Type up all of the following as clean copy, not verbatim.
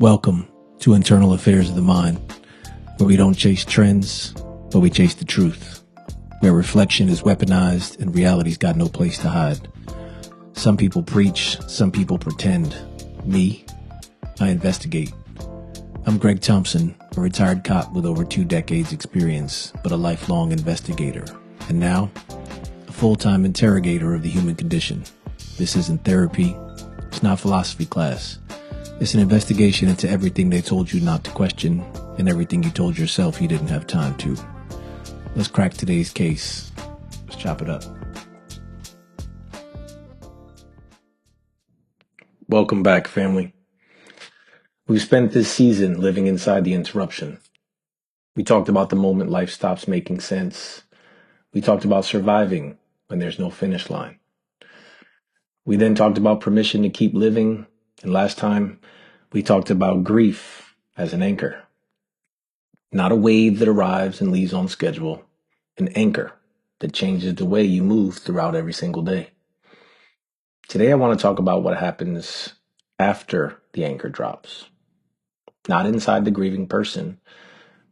Welcome to Internal Affairs of the Mind, where we don't chase trends, but we chase the truth, where reflection is weaponized and reality's got no place to hide. Some people preach, some people pretend. Me, I investigate. I'm Greg Thompson, a retired cop with over 2 decades experience, but a lifelong investigator. And now, a full-time interrogator of the human condition. This isn't therapy. It's not philosophy class. It's an investigation into everything they told you not to question and everything you told yourself you didn't have time to. Let's crack today's case. Let's chop it up. Welcome back, family. We've spent this season living inside the interruption. We talked about the moment life stops making sense. We talked about surviving when there's no finish line. We then talked about permission to keep living, and last time we talked about grief as an anchor. Not a wave that arrives and leaves on schedule, an anchor that changes the way you move throughout every single day. Today I want to talk about what happens after the anchor drops. Not inside the grieving person,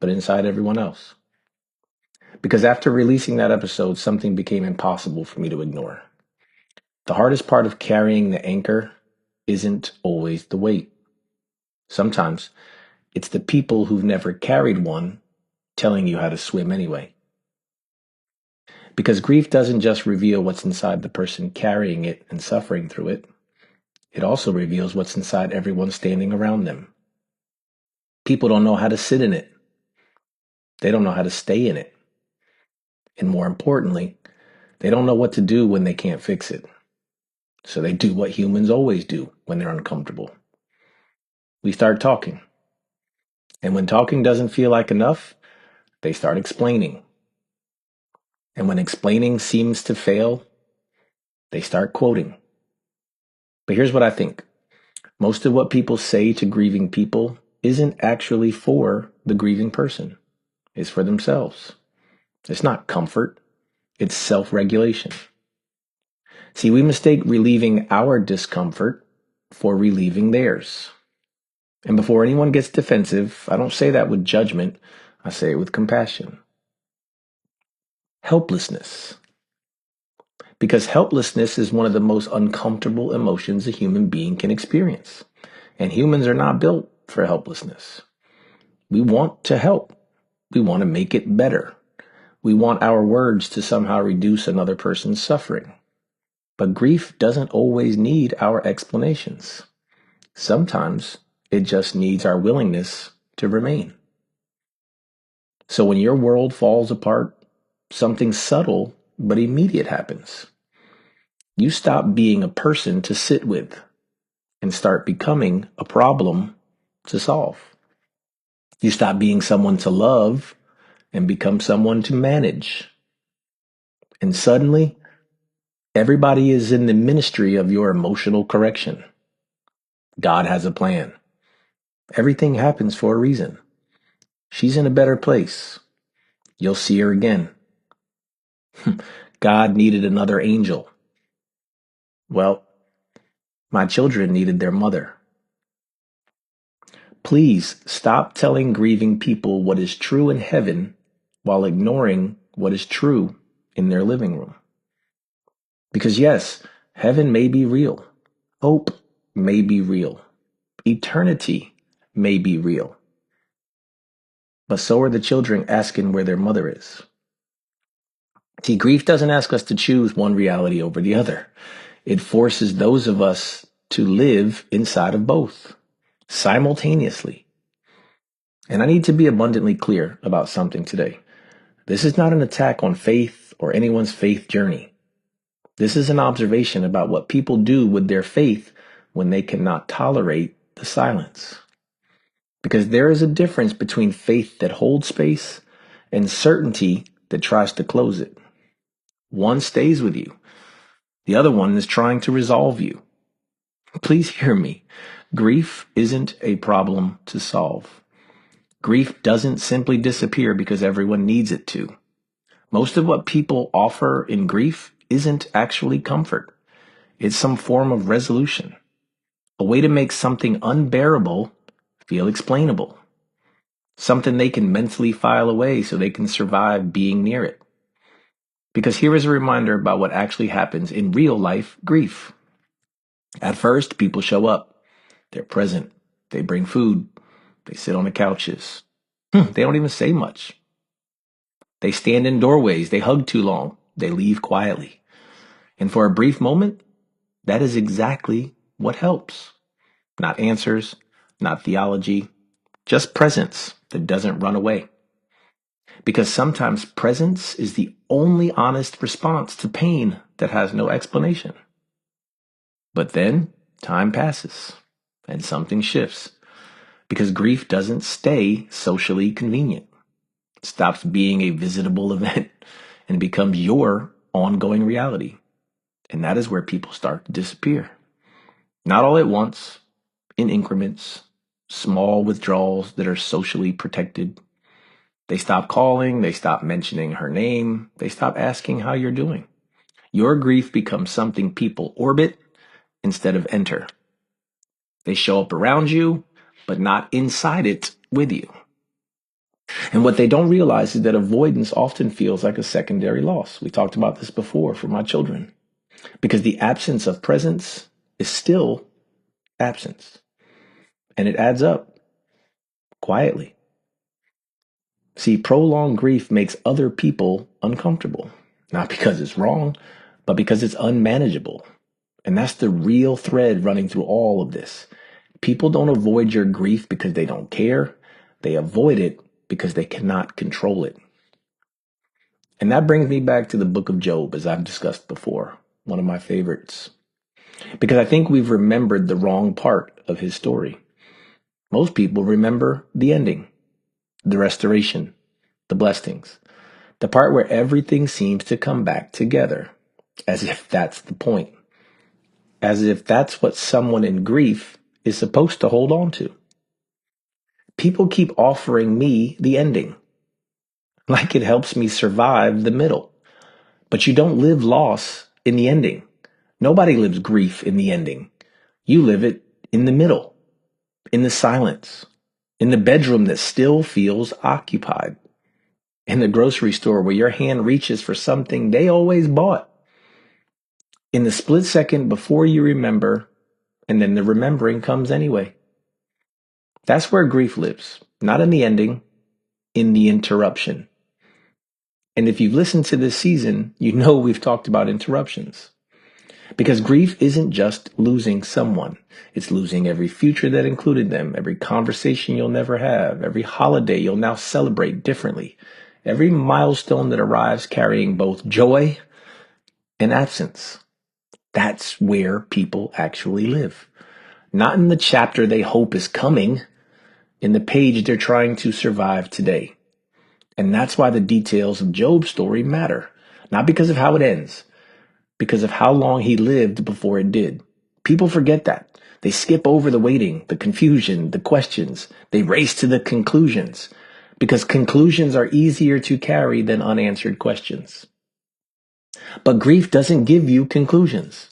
but inside everyone else. Because after releasing that episode, something became impossible for me to ignore. The hardest part of carrying the anchor isn't always the weight. Sometimes it's the people who've never carried one telling you how to swim anyway. Because grief doesn't just reveal what's inside the person carrying it and suffering through it. It also reveals what's inside everyone standing around them. People don't know how to sit in it. They don't know how to stay in it. And more importantly, they don't know what to do when they can't fix it. So they do what humans always do when they're uncomfortable. We start talking. And when talking doesn't feel like enough, they start explaining. And when explaining seems to fail, they start quoting. But here's what I think. Most of what people say to grieving people isn't actually for the grieving person. It's for themselves. It's not comfort. It's self-regulation. See, we mistake relieving our discomfort for relieving theirs. And before anyone gets defensive, I don't say that with judgment. I say it with compassion. Helplessness. Because helplessness is one of the most uncomfortable emotions a human being can experience. And humans are not built for helplessness. We want to help. We want to make it better. We want our words to somehow reduce another person's suffering. But grief doesn't always need our explanations. Sometimes it just needs our willingness to remain. So when your world falls apart, something subtle but immediate happens. You stop being a person to sit with and start becoming a problem to solve. You stop being someone to love and become someone to manage. And suddenly, everybody is in the ministry of your emotional correction. God has a plan. Everything happens for a reason. She's in a better place. You'll see her again. God needed another angel. Well, my children needed their mother. Please stop telling grieving people what is true in heaven while ignoring what is true in their living room. Because yes, heaven may be real. Hope may be real. Eternity may be real. But so are the children asking where their mother is. See, grief doesn't ask us to choose one reality over the other. It forces those of us to live inside of both, simultaneously. And I need to be abundantly clear about something today. This is not an attack on faith or anyone's faith journey. This is an observation about what people do with their faith when they cannot tolerate the silence. Because there is a difference between faith that holds space and certainty that tries to close it. One stays with you. The other one is trying to resolve you. Please hear me. Grief isn't a problem to solve. Grief doesn't simply disappear because everyone needs it to. Most of what people offer in grief isn't actually comfort. It's some form of resolution. A way to make something unbearable feel explainable, something they can mentally file away so they can survive being near it. Because here is a reminder about what actually happens in real life grief. At first, people show up. They're present. They bring food. They sit on the couches. They don't even say much. They stand in doorways. They hug too long. They leave quietly. And for a brief moment, that is exactly what helps. Not answers, not theology, just presence that doesn't run away. Because sometimes presence is the only honest response to pain that has no explanation. But then time passes and something shifts because grief doesn't stay socially convenient. It stops being a visitable event and becomes your ongoing reality. And that is where people start to disappear. Not all at once, in increments, small withdrawals that are socially protected. They stop calling, they stop mentioning her name, they stop asking how you're doing. Your grief becomes something people orbit instead of enter. They show up around you, but not inside it with you. And what they don't realize is that avoidance often feels like a secondary loss. We talked about this before for my children. Because the absence of presence is still absence. And it adds up quietly. See, prolonged grief makes other people uncomfortable. Not because it's wrong, but because it's unmanageable. And that's the real thread running through all of this. People don't avoid your grief because they don't care. They avoid it because they cannot control it. And that brings me back to the book of Job, as I've discussed before, one of my favorites. Because I think we've remembered the wrong part of his story. Most people remember the ending, the restoration, the blessings, the part where everything seems to come back together, as if that's the point, as if that's what someone in grief is supposed to hold on to. People keep offering me the ending, like it helps me survive the middle. But you don't live loss in the ending. Nobody lives grief in the ending. You live it in the middle, in the silence, in the bedroom that still feels occupied, in the grocery store where your hand reaches for something they always bought, in the split second before you remember, and then the remembering comes anyway. That's where grief lives, not in the ending, in the interruption. And if you've listened to this season, you know we've talked about interruptions. Because grief isn't just losing someone. It's losing every future that included them, every conversation you'll never have, every holiday you'll now celebrate differently, every milestone that arrives carrying both joy and absence. That's where people actually live. Not in the chapter they hope is coming, in the page they're trying to survive today. And that's why the details of Job's story matter. Not because of how it ends, because of how long he lived before it did. People forget that. They skip over the waiting, the confusion, the questions. They race to the conclusions because conclusions are easier to carry than unanswered questions. But grief doesn't give you conclusions.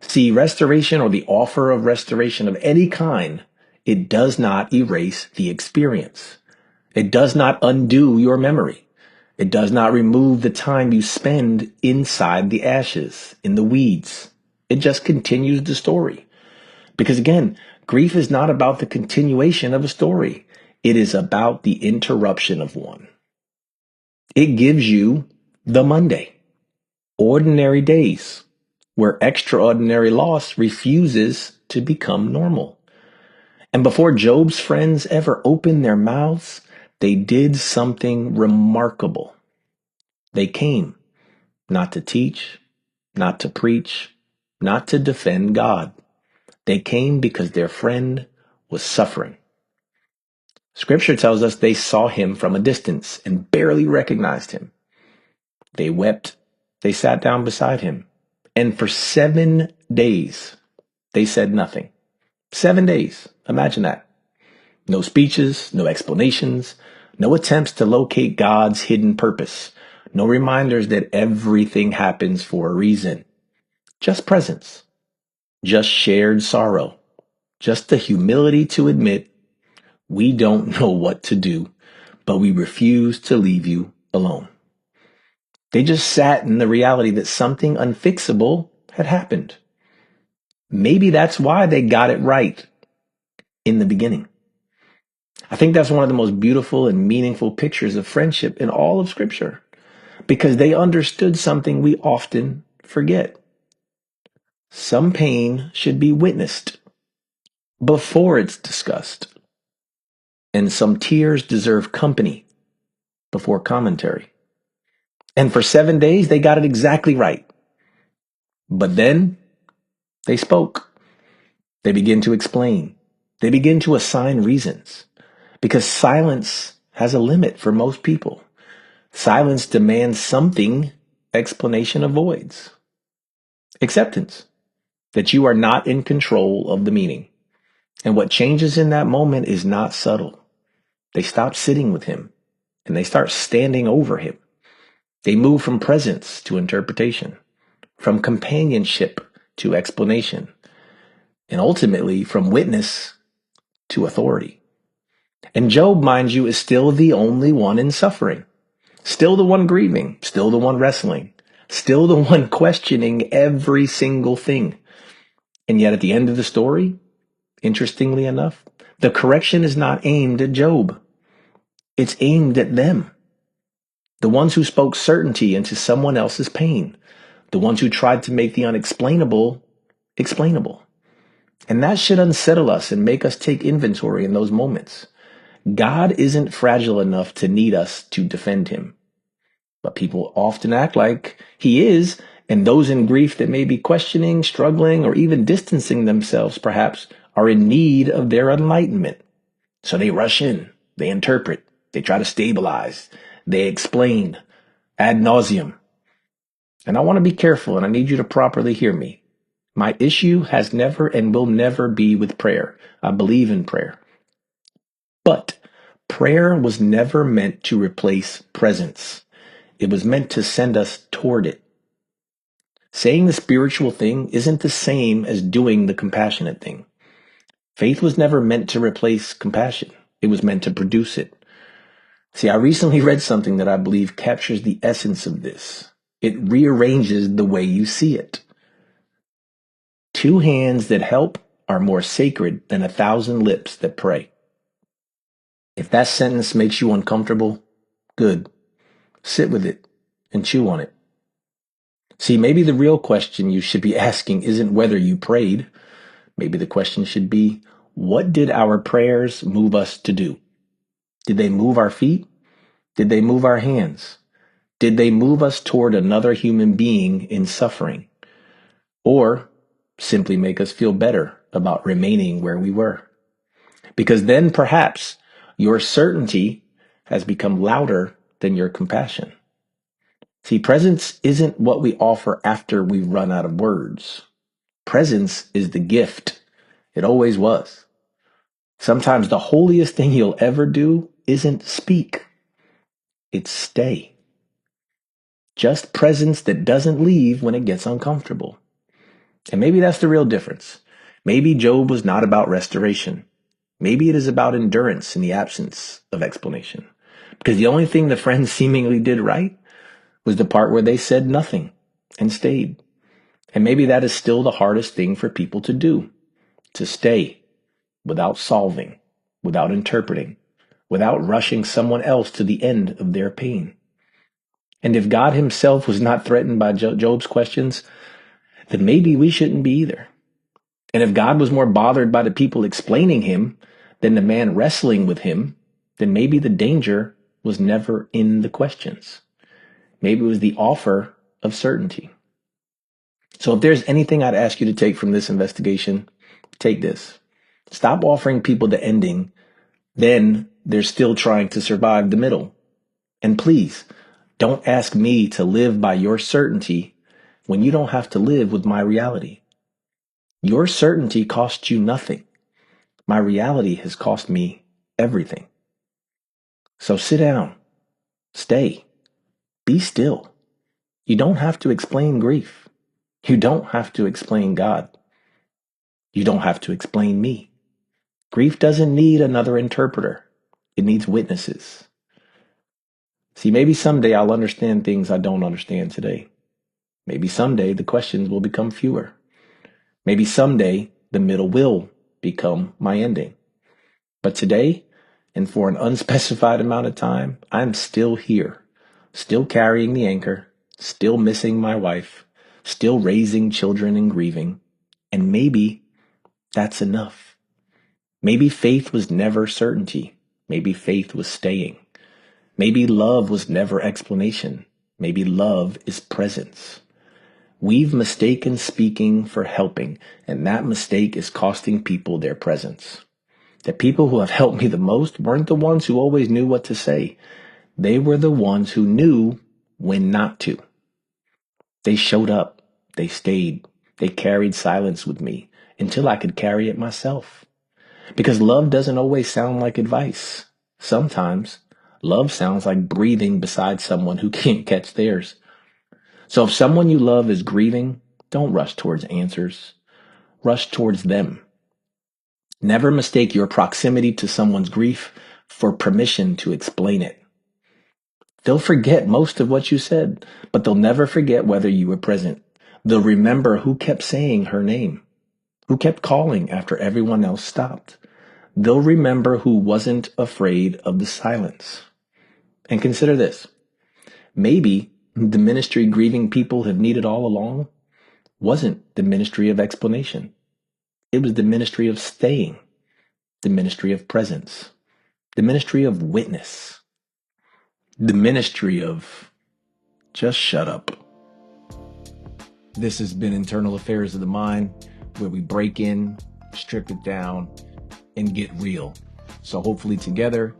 See, restoration or the offer of restoration of any kind, it does not erase the experience. It does not undo your memory. It does not remove the time you spend inside the ashes, in the weeds. It just continues the story. Because again, grief is not about the continuation of a story. It is about the interruption of one. It gives you the Monday, ordinary days, where extraordinary loss refuses to become normal. And before Job's friends ever opened their mouths, they did something remarkable. They came not to teach, not to preach, not to defend God. They came because their friend was suffering. Scripture tells us they saw him from a distance and barely recognized him. They wept. They sat down beside him. And for 7 days, they said nothing. 7 days. Imagine that. No speeches, no explanations, no attempts to locate God's hidden purpose, no reminders that everything happens for a reason. Just presence, just shared sorrow, just the humility to admit We don't know what to do, but we refuse to leave you alone. They just sat in the reality that something unfixable had happened. Maybe that's why they got it right in the beginning. I think that's one of the most beautiful and meaningful pictures of friendship in all of Scripture, because they understood something we often forget. Some pain should be witnessed before it's discussed, and some tears deserve company before commentary. And for 7 days, they got it exactly right. But then they spoke. They begin to explain. They begin to assign reasons, because silence has a limit for most people. Silence demands something explanation avoids. Acceptance that you are not in control of the meaning. And what changes in that moment is not subtle. They stop sitting with him and they start standing over him. They move from presence to interpretation, from companionship to explanation, and ultimately from witness to authority. And Job, mind you, is still the only one in suffering, still the one grieving, still the one wrestling, still the one questioning every single thing. And yet at the end of the story, interestingly enough, the correction is not aimed at Job. It's aimed at them. The ones who spoke certainty into someone else's pain. The ones who tried to make the unexplainable explainable. And that should unsettle us and make us take inventory in those moments. God isn't fragile enough to need us to defend him. But people often act like he is, and those in grief that may be questioning, struggling, or even distancing themselves perhaps are in need of their enlightenment. So they rush in, they interpret, they try to stabilize, they explain ad nauseum. And I want to be careful, and I need you to properly hear me. My issue has never and will never be with prayer. I believe in prayer. But prayer was never meant to replace presence. It was meant to send us toward it. Saying the spiritual thing isn't the same as doing the compassionate thing. Faith was never meant to replace compassion. It was meant to produce it. See, I recently read something that I believe captures the essence of this. It rearranges the way you see it. 2 hands that help are more sacred than 1,000 lips that pray. If that sentence makes you uncomfortable, good. Sit with it and chew on it. See, maybe the real question you should be asking isn't whether you prayed. Maybe the question should be, what did our prayers move us to do? Did they move our feet? Did they move our hands? Did they move us toward another human being in suffering? Or simply make us feel better about remaining where we were? Because then perhaps your certainty has become louder than your compassion. See, presence isn't what we offer after we run out of words. Presence is the gift. It always was. Sometimes the holiest thing you'll ever do isn't speak. It's stay. Just presence that doesn't leave when it gets uncomfortable. And maybe that's the real difference. Maybe Job was not about restoration. Maybe it is about endurance in the absence of explanation. Because the only thing the friends seemingly did right was the part where they said nothing and stayed. And maybe that is still the hardest thing for people to do. To stay without solving, without interpreting, without rushing someone else to the end of their pain. And if God himself was not threatened by Job's questions, then maybe we shouldn't be either. And if God was more bothered by the people explaining him than the man wrestling with him, then maybe the danger was never in the questions. Maybe it was the offer of certainty. So if there's anything I'd ask you to take from this investigation, take this. Stop offering people the ending, then they're still trying to survive the middle. And please, don't ask me to live by your certainty when you don't have to live with my reality. Your certainty costs you nothing. My reality has cost me everything. So sit down, stay, be still. You don't have to explain grief. You don't have to explain God. You don't have to explain me. Grief doesn't need another interpreter. It needs witnesses. See, maybe someday I'll understand things I don't understand today. Maybe someday the questions will become fewer. Maybe someday the middle will become my ending. But today, and for an unspecified amount of time, I'm still here, still carrying the anchor, still missing my wife, still raising children and grieving. And maybe that's enough. Maybe faith was never certainty. Maybe faith was staying. Maybe love was never explanation. Maybe love is presence. We've mistaken speaking for helping, and that mistake is costing people their presence. The people who have helped me the most weren't the ones who always knew what to say. They were the ones who knew when not to. They showed up. They stayed. They carried silence with me until I could carry it myself. Because love doesn't always sound like advice. Sometimes love sounds like breathing beside someone who can't catch theirs. So if someone you love is grieving, don't rush towards answers. Rush towards them. Never mistake your proximity to someone's grief for permission to explain it. They'll forget most of what you said, but they'll never forget whether you were present. They'll remember who kept saying her name, who kept calling after everyone else stopped. They'll remember who wasn't afraid of the silence. And consider this. Maybe the ministry grieving people have needed all along wasn't the ministry of explanation. It was the ministry of staying, the ministry of presence, the ministry of witness, the ministry of just shut up. This has been Internal Affairs of the Mind, where we break in, strip it down, and get real. So hopefully together,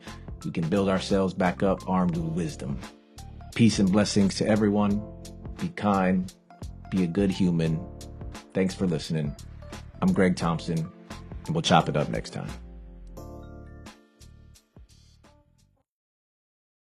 we can build ourselves back up armed with wisdom. Peace and blessings to everyone. Be kind. Be a good human. Thanks for listening. I'm Greg Thompson, and we'll chop it up next time.